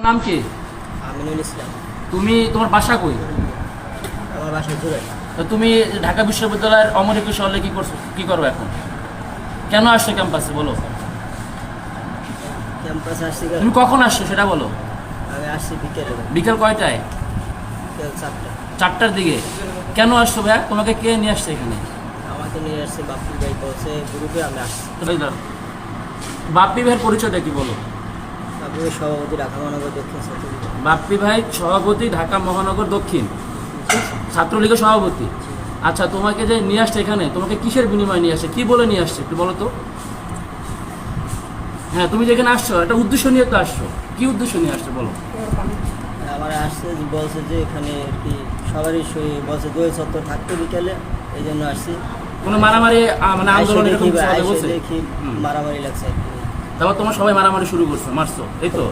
নাম কি? আমিনুল ইসলাম। তুমি তোমার বাসা কই? আমার বাসা জুড়ে। তো তুমি ঢাকা বিশ্ববিদ্যালয়ের অমর একুশে হলে কি করছো, কি করবে এখন? কেন আসছো ক্যাম্পাসে বলো? ক্যাম্পাসে আসছি। তুমি কখন আসছো সেটা বলো। আমি আসছি বিকেলে। বিকেল কয়টায়? বিকেল 4টা। 4টার দিকে। কেন আসছো ভাইয়া? তোমাকে কে নিয়ে আসছে এখানে? আমাকে নিয়ে আসছে বাপ্পি ভাই, বলছে গ্রুপে আমি আসছি। বাপ্পি ভাইয়ের পরিচয়টা কি বলো? বাপ্পি ভাই সভাপতি ঢাকা মহানগর দক্ষিণ ছাত্রলীগ। বাপ্পি ভাই সভাপতি ঢাকা মহানগর দক্ষিণ ছাত্রলীগের সভাপতি। আচ্ছা, তোমাকে যে নিয়ে আসছে এখানে, তোমাকে কিসের বিনিময়ে নিয়ে আসছে, কি বলে নিয়ে আসছে একটু বলো তো। হ্যাঁ, তুমি যেখানে আসছো একটা উদ্দেশ্য নিয়ে তো আসছো, কি উদ্দেশ্য নিয়ে আসছো বলো। আমার আসছে বলছে যে এখানে আর কি সবারই বলছে দোয়েল চত্বর থাকতো বিকেলে, এই জন্য আসছি। কোনো মারামারি মানে আন্দোলন এরকম কিছু হবে বলছে? দেখি মারামারি লাগছে আর কি। তারপর তোমার সবাই মারামারি শুরু করছো, মারছো, এই তো?